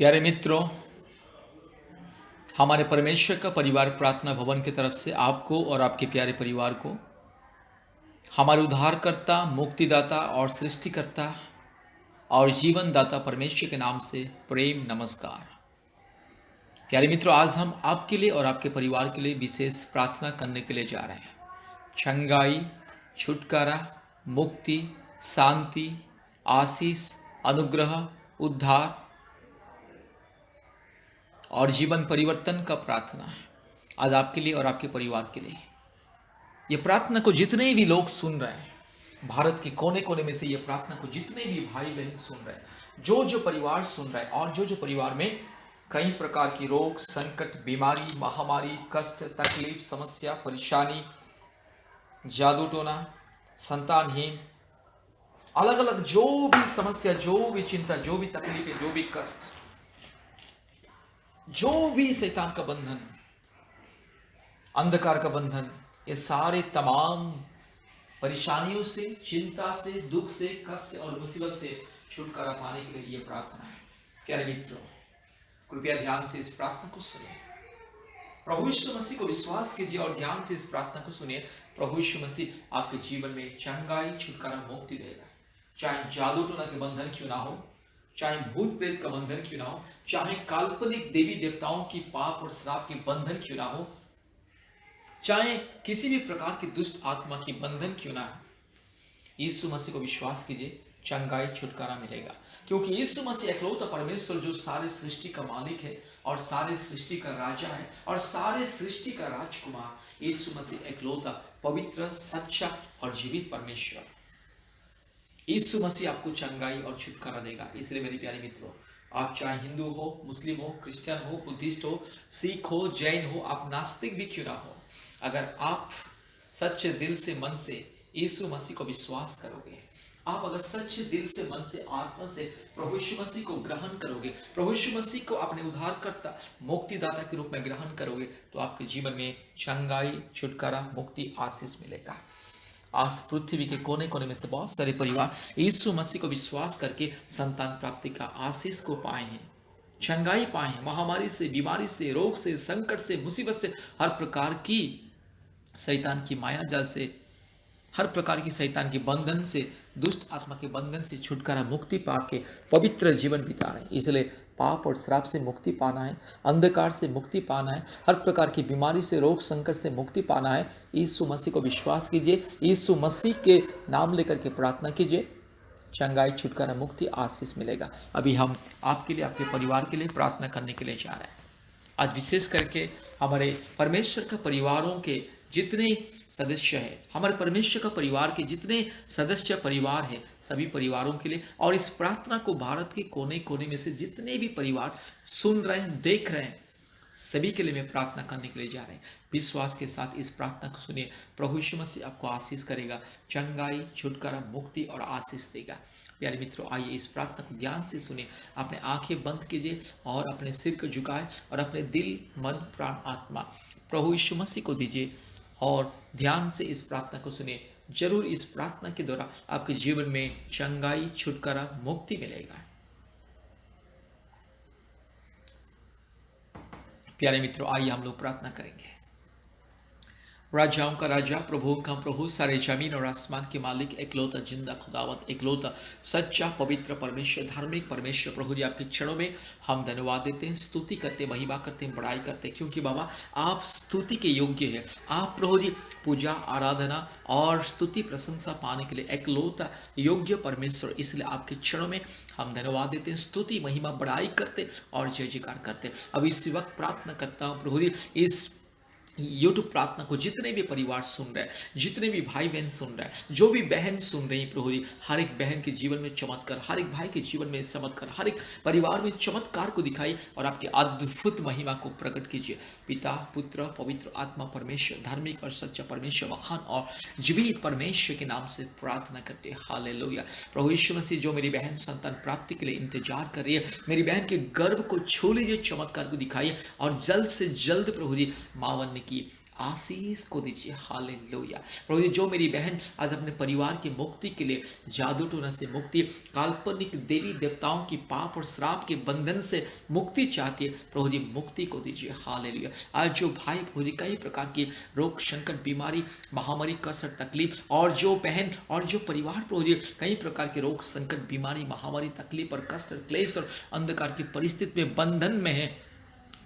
प्यारे मित्रों, हमारे परमेश्वर का परिवार प्रार्थना भवन की तरफ से आपको और आपके प्यारे परिवार को हमारे उद्धारकर्ता, मुक्तिदाता और सृष्टिकर्ता और जीवनदाता परमेश्वर के नाम से प्रेम नमस्कार। प्यारे मित्रों, आज हम आपके लिए और आपके परिवार के लिए विशेष प्रार्थना करने के लिए जा रहे हैं। चंगाई, छुटकारा, मुक्ति, शांति, आशीष, अनुग्रह, उद्धार और जीवन परिवर्तन का प्रार्थना है आज आपके लिए और आपके परिवार के लिए। ये प्रार्थना को जितने भी लोग सुन रहे हैं, भारत के कोने कोने में से ये प्रार्थना को जितने भी भाई बहन सुन रहे हैं, जो परिवार सुन रहे हैं और जो परिवार में कई प्रकार की रोग, संकट, बीमारी, महामारी, कष्ट, तकलीफ, समस्या, परेशानी, जादू टोना, संतानहीन, अलग अलग जो भी समस्या, जो भी चिंता, जो भी तकलीफें, जो भी कष्ट, जो भी शैतान का बंधन, अंधकार का बंधन, ये सारे तमाम परेशानियों से, चिंता से, दुख से, कष्ट से और मुसीबत से छुटकारा पाने के लिए ये प्रार्थना है। प्यारे मित्रों, कृपया ध्यान से इस प्रार्थना को सुनिए। प्रभु यीशु मसीह को विश्वास कीजिए और ध्यान से इस प्रार्थना को सुनिए। प्रभु यीशु मसीह आपके जीवन में चंगाई, छुटकारा, मुक्ति देगा। चाहे जादू टोना के बंधन क्यों ना हो, चाहे भूत प्रेत का बंधन क्यों ना हो, चाहे काल्पनिक देवी देवताओं की पाप और श्राप के बंधन क्यों ना हो, चाहे किसी भी प्रकार की दुष्ट आत्मा की बंधन क्यों ना हो, यीशु मसीह को विश्वास कीजिए, चंगाई, छुटकारा मिलेगा। क्योंकि यीशु मसीह एकलौता परमेश्वर जो सारे सृष्टि का मालिक है और सारे सृष्टि का राजा है और सारे सृष्टि का राजकुमार, यीशु मसीह एकलौता पवित्र, सच्चा और जीवित परमेश्वर, यीशु मसीह आपको चंगाई और छुटकारा देगा। इसलिए मेरे प्यारे मित्रों, आप चाहे हिंदू हो, मुस्लिम हो, क्रिश्चियन हो, बुद्धिस्ट हो, सिख हो, जैन हो, आप नास्तिक भी क्यों ना हो, अगर आप सच्चे दिल से, मन से यीशु मसीह को विश्वास करोगे, आप अगर सच्चे दिल से, मन से, आत्मा से प्रभु यीशु मसीह को ग्रहण करोगे, प्रभु यीशु मसीह को अपने उद्धारकर्ता, मुक्तिदाता के रूप में ग्रहण करोगे, तो आपके जीवन में चंगाई, छुटकारा, मुक्ति, आशीष मिलेगा। आज पृथ्वी के कोने कोने में से बहुत सारे परिवार यीशु मसीह को विश्वास करके संतान प्राप्ति का आशीष को पाए हैं, चंगाई पाए हैं। महामारी से, बीमारी से, रोग से, संकट से, मुसीबत से, हर प्रकार की शैतान की माया जाल से, हर प्रकार की शैतान के बंधन से, दुष्ट आत्मा के बंधन से छुटकारा, मुक्ति पाके पवित्र जीवन बिता रहे हैं। इसलिए पाप और श्राप से मुक्ति पाना है, अंधकार से मुक्ति पाना है, हर प्रकार की बीमारी से, रोग संकट से मुक्ति पाना है, यीशु मसीह को विश्वास कीजिए, यीशु मसीह के नाम लेकर के प्रार्थना कीजिए, चंगाई, छुटकारा, मुक्ति, आशीष मिलेगा। अभी हम आपके लिए, आपके परिवार के लिए प्रार्थना करने के लिए जा रहे हैं। आज विशेष करके हमारे परमेश्वर का परिवारों के जितने सदस्य हैं, हमारे परमेश्वर का परिवार के जितने सदस्य परिवार हैं, सभी परिवारों के लिए, और इस प्रार्थना को भारत के कोने कोने में से जितने भी परिवार सुन रहे हैं, देख रहे हैं, सभी के लिए मैं प्रार्थना करने के लिए जा रहे हैं। विश्वास के साथ इस प्रार्थना को सुनिए। प्रभु यीशु मसीह आपको आशीष करेगा, चंगाई, छुटकारा, मुक्ति और आशीष देगा। प्यारे मित्रों, आइए इस प्रार्थना को ध्यान से सुनिए। अपने आंखें बंद कीजिए और अपने सिर को झुकाए और अपने दिल, मन, प्राण, आत्मा प्रभु यीशु मसीह को दीजिए और ध्यान से इस प्रार्थना को सुनिए। जरूर इस प्रार्थना के द्वारा आपके जीवन में चंगाई, छुटकारा, मुक्ति मिलेगा। प्यारे मित्रों, आइए हम लोग प्रार्थना करेंगे। राजाओं का राजा, प्रभुओं का प्रभु, सारे जमीन और आसमान के मालिक, एकलौता जिंदा खुदावत, एकलौता सच्चा पवित्र परमेश्वर, धार्मिक परमेश्वर, प्रभु जी आपके क्षणों में हम धन्यवाद देते हैं, स्तुति करते, महिमा करते हैं, बड़ाई करते हैं, क्योंकि बाबा आप स्तुति के योग्य है। आप प्रभु जी पूजा, आराधना और स्तुति, प्रशंसा पाने के लिए एकलौता योग्य परमेश्वर, इसलिए आपके क्षणों में हम धन्यवाद देते हैं, स्तुति, महिमा, बड़ाई करते और जय जयकार करते। अब इस वक्त प्रार्थना करता हूँ प्रभु जी, इस यूट्यूब प्रार्थना को जितने भी परिवार सुन रहे हैं, जितने भी भाई बहन सुन रहे हैं, जो भी बहन सुन रही है प्रभु जी, हर एक बहन के जीवन में चमत्कार, हर एक भाई के जीवन में चमत्कार, हर एक परिवार में चमत्कार को दिखाई और आपकी अद्भुत महिमा को प्रकट कीजिए। पिता, पुत्र, पवित्र आत्मा, परमेश्वर, धार्मिक और सच्चा परमेश्वर, महान और जीवित परमेश्वर के नाम से प्रार्थना करते हैं। हालेलुया। प्रभु यीशु मसीह, जो मेरी बहन संतान प्राप्ति के लिए इंतजार कर रही है, मेरी बहन के गर्भ को छू लीजिए, चमत्कार को दिखाइए और जल्द से जल्द प्रभु जी मावन की आशीष को दीजिए। हालेलुया। प्रभु जी, जो मेरी बहन आज अपने परिवार की मुक्ति के लिए, जादू टोना से मुक्ति, काल्पनिक देवी देवताओं की पाप और श्राप के बंधन से मुक्ति चाहती है, प्रभु जी मुक्ति को दीजिए। हालेलुया। आज जो भाई प्रभु जी कई प्रकार की रोग संकट, बीमारी, महामारी, कष्ट, तकलीफ, और जो बहन और जो परिवार प्रभु जी कई प्रकार के रोग संकट, बीमारी, महामारी, तकलीफ और कष्ट, क्लेश और अंधकार की परिस्थिति में बंधन में है,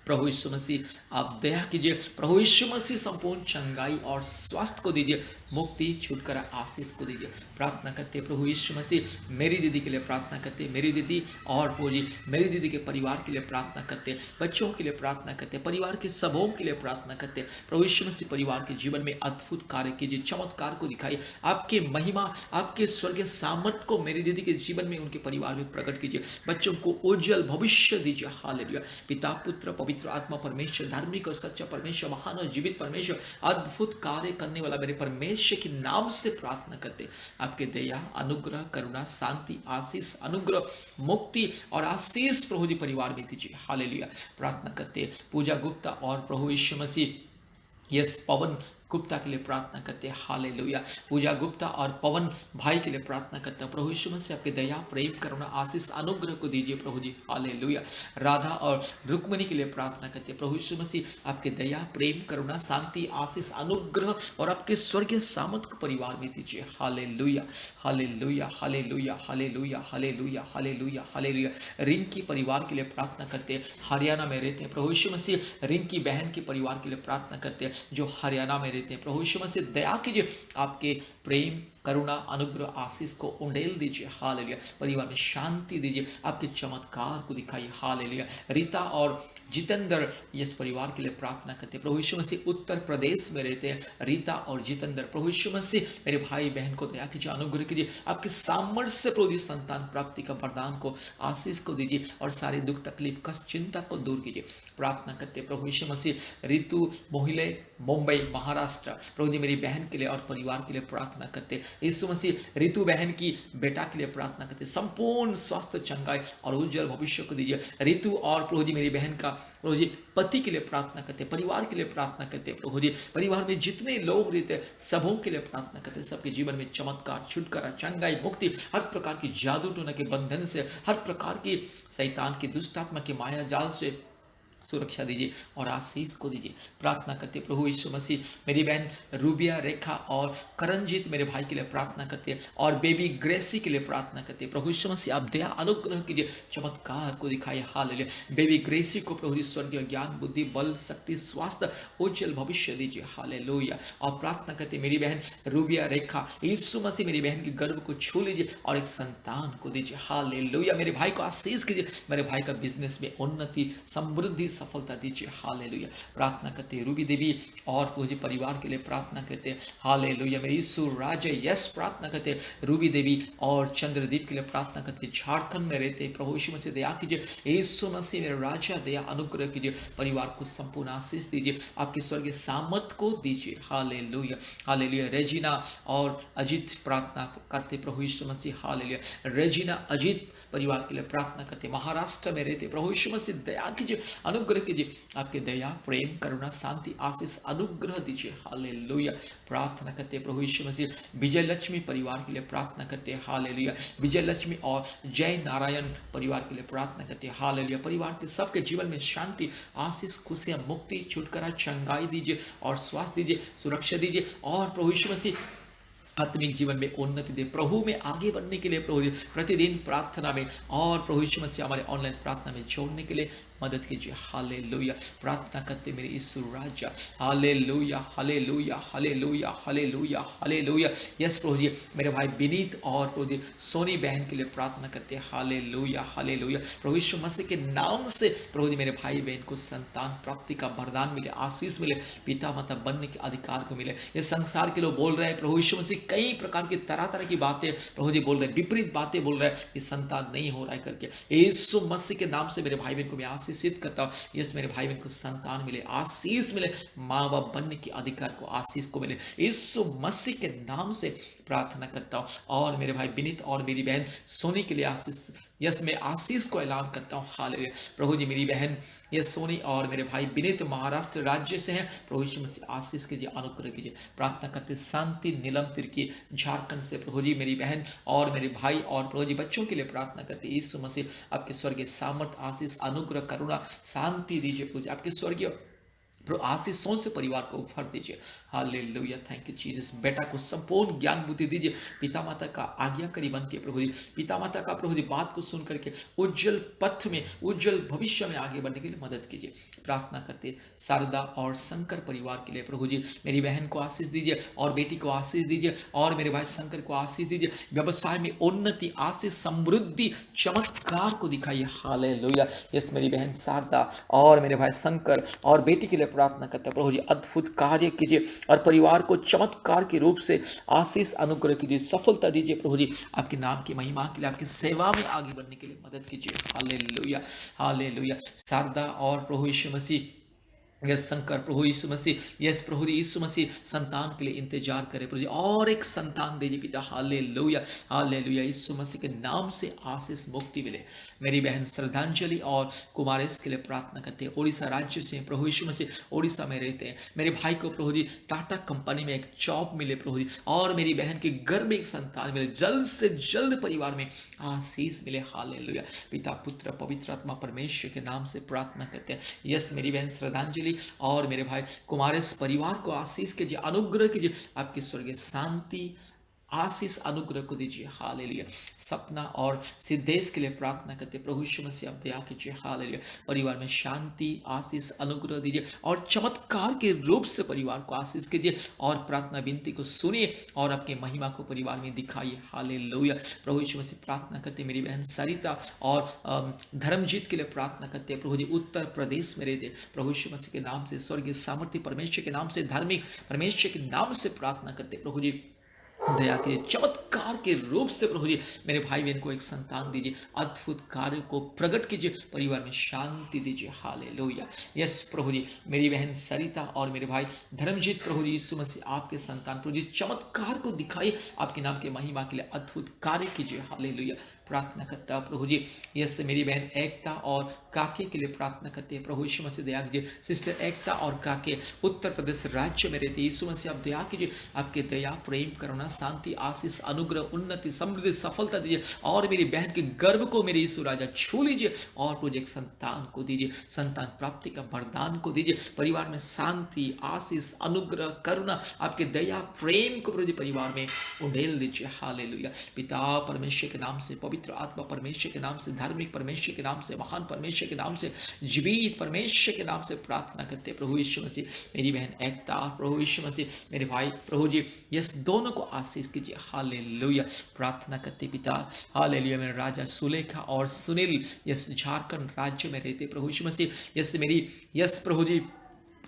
प्रभु यीशु मसीह आप दया कीजिए। प्रभु यीशु मसीह संपूर्ण चंगाई और स्वास्थ्य को दीजिए, मुक्ति, छुटकारा, आशीष को दीजिए। प्रार्थना करते प्रभु यीशु मसीह, मेरी दीदी के लिए प्रार्थना करते, मेरी दीदी और प्रभु जी मेरी दीदी के परिवार के लिए प्रार्थना करते, बच्चों के लिए प्रार्थना करते, परिवार के सबों के लिए प्रार्थना करते। प्रभु यीशु मसीह परिवार के जीवन में अद्भुत कार्य कीजिए, चमत्कार को दिखाइए, आपके महिमा, आपके स्वर्गीय सामर्थ को मेरी दीदी के जीवन में, उनके परिवार में प्रकट कीजिए। बच्चों को उज्जवल भविष्य दीजिए। हालेलुया। पिता, पुत्र, पवित्र आत्मा परमेश्वर, धार्मिक और सच्चा परमेश्वर, महान और जीवित परमेश्वर, अद्भुत कार्य करने वाला मेरे परमेश्वर के नाम से प्रार्थना करते, आपके दया, अनुग्रह, करुणा, शांति, आशीष, अनुग्रह, मुक्ति और आशीष प्रभु जी परिवार में दीजिए। हालेलुया। प्रार्थना करते पूजा गुप्ता और प्रभु यीशु मसीह यस पवन गुप्ता के लिए प्रार्थना करते हैं। हालेलुया। पूजा गुप्ता और पवन भाई के लिए प्रार्थना करते हैं, प्रभु यीशु मसीह आपके दया, प्रेम, करुणा, आशीष, अनुग्रह को दीजिए प्रभु जी। हालेलुया। राधा और रुक्मिणी के लिए प्रार्थना करते हैं, प्रभु यीशु मसीह आपके दया, प्रेम, करुणा, शांति, आशीष, अनुग्रह और आपके स्वर्गीय सामर्थ को परिवार में दीजिए। Hallelujah. Hallelujah. Hallelujah. Hallelujah. Hallelujah. Hallelujah. Hallelujah. Rinki परिवार के लिए प्रार्थना करते हैं, हरियाणा में रहते हैं, प्रभु यीशु मसीह रिंकी बहन के परिवार के लिए प्रार्थना करते हैं जो हरियाणा में रहते हैं। प्रभु यीशु मसीह दया कीजिए, आपके प्रेम, करुणा, अनुग्रह, आशीष को उंडेल दीजिए। हालेलुया। परिवार में शांति दीजिए, आपके चमत्कार को दिखाइए। हालेलुया। रीता और जितेंद्र इस परिवार के लिए प्रार्थना करते हैं, प्रभु यीशु मसीह उत्तर प्रदेश में रहते हैं, रीता और जितेंद्र, प्रभु यीशु मसीह मेरे भाई बहन को दया कीजिए, अनुग्रह कीजिए, आपके सामर्थ्य से प्रभु जी संतान प्राप्ति का वरदान को, आशीष को दीजिए और सारे दुख, तकलीफ, कष्ट, चिंता को दूर कीजिए। प्रार्थना करते हैं प्रभु यीशु मसीह ऋतु मोहिले, मुंबई, महाराष्ट्र, प्रभु जी मेरी बहन के लिए और परिवार के लिए प्रार्थना करते, यीशु मसीह ऋतु बहन की बेटा के लिए प्रार्थना करते, संपूर्ण स्वास्थ्य, चंगाई और उज्जवल भविष्य को दीजिए। ऋतु और प्रभु जी मेरी बहन का प्रभु जी पति के लिए प्रार्थना करते, परिवार के लिए प्रार्थना करते, प्रभु जी परिवार में जितने लोग रहते सबों के लिए प्रार्थना करते, सबके जीवन में चमत्कार, छुटकारा, चंगाई, मुक्ति, हर प्रकार की जादू टोना के बंधन से, हर प्रकार की शैतान की दुष्ट आत्मा के माया जाल से सुरक्षा दीजिए और आशीष को दीजिए। प्रार्थना करते प्रभु यीशु मसीह मेरी बहन रूबिया, रेखा और करणजीत मेरे भाई के लिए प्रार्थना करते हैं और बेबी ग्रेसी के लिए प्रार्थना करते हैं, प्रभु यीशु मसीह आप दया, अनुग्रह कीजिए, चमत्कार को दिखाइए। हालेलुया। बेबी ग्रेसी को प्रभु जी स्वर्गीय ज्ञान, बुद्धि, बल, शक्ति, स्वास्थ्य, उज्जवल भविष्य दीजिए। हालेलुया। और प्रार्थना करते मेरी बहन रूबिया, रेखा, यीशु मसीह मेरी बहन की गर्भ को छू लीजिए और एक संतान को दीजिए। हालेलुया। मेरे भाई को आशीष कीजिए, मेरे भाई का बिजनेस में उन्नति, समृद्धि, सफलता दीजिए। हालेलुया। प्रार्थना करते हैं रूबी देवी और मुझे परिवार के लिए प्रार्थना करते हैं। हालेलुया। मेरे यीशु राजा यस प्रार्थना करते हैं रूबी देवी और चंद्रदीप के लिए प्रार्थना करते हैं, झारखंड में रहते हैं, प्रभु यीशु मसीह दया कीजिए, यीशु मसीह मेरे राजा दया, अनुग्रह कीजिए, परिवार को संपूर्ण आशीष दीजिए, आपके स्वर्गीय सामर्थ को दीजिए। हालेलुया। हालेलुया। रेजिना और अजीत प्रार्थना करते प्रभु यीशु मसीह। हालेलुया। रेजिना, अजीत परिवार के लिए प्रार्थना करते, महाराष्ट्र में रहते, प्रभु यीशु मसीह दया कीजिए, अनुग्रह कीजिए, आपके दया, प्रेम, करुणा, शांति, आशीष, अनुग्रह दीजिए। हालेलुया। प्रार्थना करते प्रभु यीशु मसीह विजय लक्ष्मी परिवार के लिए प्रार्थना करते हैं। हालेलुया। विजय लक्ष्मी और जय नारायण परिवार के लिए प्रार्थना करते हैं। हालेलुया। परिवार के सबके जीवन में शांति, आशीष, खुशियां, मुक्ति, छुटकारा, चंगाई दीजिए और स्वास्थ्य दीजिए, सुरक्षा दीजिए और प्रभु यीशु मसीह आत्मिक जीवन में उन्नति दे, प्रभु में आगे बढ़ने के लिए प्रभु जी प्रतिदिन प्रार्थना में और प्रभु यीशु मसीह हमारे ऑनलाइन प्रार्थना में जोड़ने के लिए मदद कीजिए। हालेलुया। प्रार्थना करते मेरे यीशु राजा। Hallelujah. Hallelujah. Hallelujah. Hallelujah. Hallelujah. Yes प्रभु जी मेरे भाई विनीत और प्रभु जी सोनी बहन के लिए प्रार्थना करते हैं। हालेलुया। हालेलुया। प्रभु यीशु मसीह के नाम से प्रभु जी मेरे भाई बहन को संतान प्राप्ति का वरदान मिले, आशीष मिले, पिता माता बनने के अधिकार को मिले। ये संसार के लोग बोल रहे हैं प्रभु यीशु मसीह कई प्रकार की तरह तरह की बातें प्रभु जी बोल रहे हैं, विपरीत बातें बोल रहे हैं कि संतान नहीं हो रहा है करके, यीशु मसीह के नाम से मेरे भाई बहन को मैं आशीषित करता हूँ। यस मेरे भाई बहन को संतान मिले, आशीष मिले, माँ बाप बनने के अधिकार को, आशीष को मिले, यीशु मसीह के नाम से प्रार्थना करता हूँ। और मेरे भाई विनीत और मेरी बहन सोनी के लिए आशीष, यस मैं आशीष को ऐलान करता हूँ। हालेलुया। प्रभु जी मेरी बहन ये सोनी और मेरे भाई विनीत महाराष्ट्र राज्य से हैं, प्रभु यीशु मसीह आशीष कीजिए, अनुग्रह कीजिए। प्रार्थना करते शांति नीलम तिर्की झारखंड से, प्रभु जी मेरी बहन और मेरे भाई और प्रभु जी बच्चों के लिए प्रार्थना करते यीशु मसीह आपके स्वर्गीय सामर्थ, आशीष, अनुग्रह, करुणा, शांति दीजिए। प्रभु जी आपके स्वर्गीय आशीषों से परिवार को भर दीजिए। Hallelujah, thank you Jesus. बेटा को संपूर्ण ज्ञान बुद्धि दीजिए, पिता माता का आज्ञाकारी बन के प्रभु जी, पिता माता का प्रभु जी बात को सुन करके उज्जवल पथ में, उज्जवल भविष्य में आगे बढ़ने के लिए मदद कीजिए। प्रार्थना करते शारदा और शंकर परिवार के लिए, प्रभु जी मेरी बहन को आशीष दीजिए और बेटी को आशीष दीजिए और मेरे भाई शंकर को आशीष दीजिए। व्यवसाय में उन्नति, आशीष, समृद्धि, चमत्कार को दिखाइए। हालेलुया। यस मेरी बहन शारदा और मेरे भाई शंकर और बेटी के लिए प्रार्थना करते हैं, प्रभु जी अद्भुत कार्य कीजिए और परिवार को चमत्कार के रूप से आशीष, अनुग्रह कीजिए, सफलता दीजिए। प्रभु जी आपके नाम की महिमा के लिए, आपकी सेवा में आगे बढ़ने के लिए मदद कीजिए। Hallelujah, hallelujah. शारदा और प्रभु यीशु मसीह, यस शंकर प्रभु यीशु मसीह, यस प्रभु यीशु मसीह संतान के लिए इंतजार करे प्रभु जी, और एक संतान दीजिए पिता। Hallelujah, hallelujah. यीशु मसीह के नाम से आशीष, मुक्ति मिले। मेरी बहन श्रद्धांजलि और कुमारेश के लिए प्रार्थना करते हैं, उड़ीसा राज्य से, प्रभु यीशु मसीह उड़ीसा में रहते हैं। मेरे भाई को प्रभु जी टाटा कंपनी में एक जॉब मिले प्रभु जी, और मेरी बहन के घर में एक संतान मिले, जल्द से जल्द परिवार में आशीष मिले। हालेलुया। पिता, पुत्र, पवित्र आत्मा परमेश्वर के नाम से प्रार्थना करते हैं। यस मेरी बहन श्रद्धांजलि और मेरे भाई कुमारेश परिवार को आशीष कीजिए, अनुग्रह कीजिए, आपकी स्वर्गीय शांति, आशीष, अनुग्रह को दीजिए। हालेलुया। सपना और सिद्धेश के लिए प्रार्थना करते, प्रभु यीशु मसीह आप दया कीजिए। हालेलुया। परिवार में शांति, आशीष, अनुग्रह दीजिए और चमत्कार के रूप से परिवार को आशीष कीजिए, और प्रार्थना विनती को सुनिए और आपके महिमा को परिवार में दिखाइए। हालेलुया। प्रभु यीशु मसीह प्रार्थना करते मेरी बहन सरिता और धर्मजीत के लिए प्रार्थना करते हैं, प्रभु जी उत्तर प्रदेश में रहते, प्रभु यीशु मसीह के नाम से, स्वर्गीय सामर्थ्य परमेश्वर के नाम से, धार्मिक परमेश्वर के नाम से प्रार्थना करते, प्रभु जी दया के चमत्कार के रूप से प्रभु जी मेरे भाई बहन को एक संतान दीजिए, अद्भुत कार्य को प्रकट कीजिए, परिवार में शांति दीजिए। हालेलुया। यस प्रभु जी मेरी बहन सरिता और मेरे भाई धर्मजीत, प्रभु जी यीशु मसीह आपके संतान, प्रभु जी चमत्कार को दिखाइए, आपके नाम के महिमा के लिए अद्भुत कार्य कीजिए। हालेलुया। प्रार्थना करता हूँ प्रभु जी, यस मेरी बहन एकता और काके के लिए प्रार्थना करते हैं, प्रभु यीशु मसीह दया कीजिए। सिस्टर एकता और काके उत्तर प्रदेश राज्य में रहते, यीशु मसीह आप दया कीजिए, आपके दया, प्रेम, करुणा, शांति, आशीष, अनुग्रह, उन्नति, समृद्धि, सफलता दीजिए, और मेरी बहन के गर्भ को मेरे यीशु राजा छू लीजिए, और प्रभु जी एक संतान को दीजिए, संतान प्राप्ति का वरदान को दीजिए, परिवार में शांति, आशीष, अनुग्रह, करुणा, आपके दया, प्रेम को प्रभु जी परिवार में उंडेल दीजिए। हालेलुया। पिता परमेश्वर के नाम से, पवित्र आत्मा परमेश्वर के नाम से, धार्मिक परमेश्वर के नाम से, महान परमेश्वर के नाम से, जीवित परमेश्वर के नाम से प्रार्थना करते हैं, प्रभु यीशु मसीह मेरी बहन एकता, प्रभु यीशु मसीह मेरे भाई, प्रभु जी यस दोनों को आशीष कीजिए। हालेलुया। प्रार्थना करते पिता। हालेलुया। मेरे राजा सुलेखा और सुनील यस झारखंड राज्य में रहते, प्रभु यीशु मसीह यस मेरी यस प्रभु जी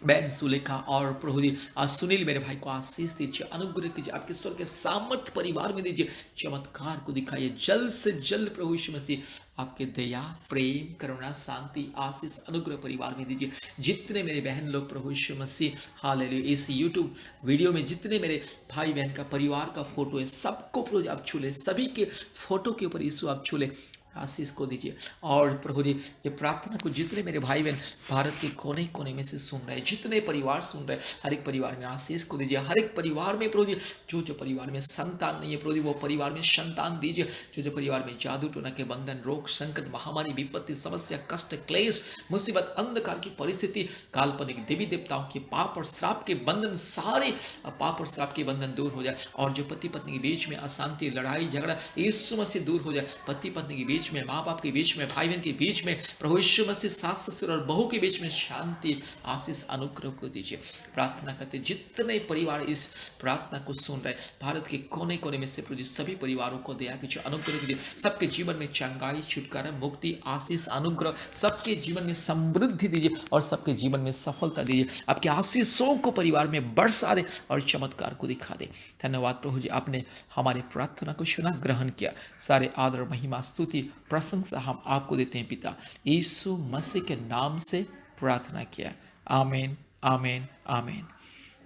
बहन सुलेखा और प्रभु जी सुनील मेरे भाई को आशीष दीजिए, अनुग्रह कीजिए, आपके स्वर के सामर्थ परिवार में दीजिए, चमत्कार को दिखाइए, जल्द से जल्द प्रभु यीशु मसीह आपके दया, प्रेम, करुणा, शांति, आशीष, अनुग्रह परिवार में दीजिए। जितने मेरे बहन लोग प्रभु यीशु मसीह हालेलुया इस यूट्यूब वीडियो में जितने मेरे भाई बहन का परिवार का फोटो है, सबको प्रभु जी आप छू ले, सभी के फोटो के ऊपर यीशु आप छू ले, आशीष को दीजिए। और प्रभु जी ये प्रार्थना को जितने मेरे भाई बहन भारत के कोने कोने में से सुन रहे हैं, जितने परिवार सुन रहे हैं, हर एक परिवार में आशीष को दीजिए। हर एक परिवार में प्रभु जी जो परिवार में संतान नहीं है, प्रभु जी वो परिवार में संतान दीजिए। जो परिवार में जादू टोना के बंधन, रोग, संकट, महामारी, विपत्ति, समस्या, कष्ट, क्लेश, मुसीबत, अंधकार की परिस्थिति, काल्पनिक देवी देवताओं के पाप और श्राप के बंधन, सारे पाप और श्राप के बंधन दूर हो जाए। और जो पति पत्नी के बीच में अशांति, लड़ाई झगड़ा, यीशु मसीह दूर हो जाए। पति पत्नी के बीच में, माँ बाप के बीच में, भाई बहन के बीच में, प्रभु यीशु मसीह सास ससुर और बहू के बीच में शांति, आशीष, अनुग्रह को दीजिए। प्रार्थना करते जितने परिवार इस प्रार्थना को सुन रहे, भारत के कोने कोने में से प्रभु सभी परिवारों को दया कीजिए, अनुग्रह कीजिए। सबके जीवन में चंगाई, छुटकारा, मुक्ति, आशीष, अनुग्रह, सबके जीवन में समृद्धि दीजिए और सबके जीवन में सफलता दीजिए। आपके आशीषों को परिवार में बरसा दे और चमत्कार को दिखा दे। धन्यवाद प्रभु जी, आपने हमारी प्रार्थना को सुना, ग्रहण किया। सारे आदर, महिमा, स्तुति प्रशंसा हम आपको देते हैं पिता, यीशु मसीह के नाम से प्रार्थना किया, आमीन आमीन आमीन।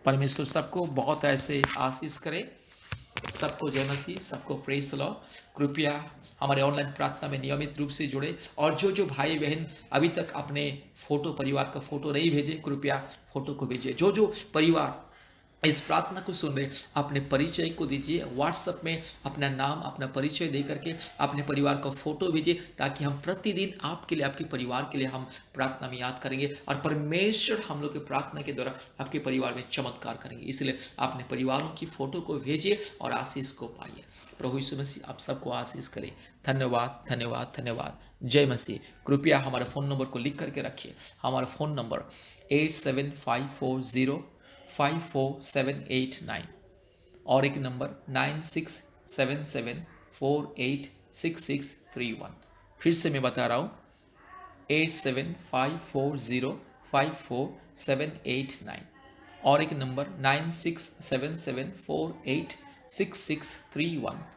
परमेश्वर सबको बहुत ऐसे आशीष करे। सबको जय मसीह, सबको प्रेज द लॉर्ड। कृपया हमारे ऑनलाइन प्रार्थना में नियमित रूप से जुड़े, और जो जो भाई बहन अभी तक अपने फोटो, परिवार का फोटो नहीं भेजे, कृपया फोटो को भेजिए। जो जो परिवार इस प्रार्थना को सुन रहे, अपने परिचय को दीजिए, व्हाट्सएप में अपना नाम, अपना परिचय दे करके अपने परिवार का फोटो भेजिए, ताकि हम प्रतिदिन आपके लिए, आपके परिवार के लिए हम प्रार्थना में याद करेंगे, और परमेश्वर हम लोग के प्रार्थना के द्वारा आपके परिवार में चमत्कार करेंगे। इसलिए अपने परिवारों की फोटो को भेजिए और आशीष को पाइए। प्रभु यीशु मसीह आप सबको आशीष करे। धन्यवाद धन्यवाद धन्यवाद। जय मसीह। कृपया हमारे फ़ोन नंबर को लिख करके रखिए। हमारा फ़ोन नंबर 8754054789, और एक नंबर 9677486631। फिर से मैं बता रहा हूँ, 8754054789, और एक नंबर 9677486631।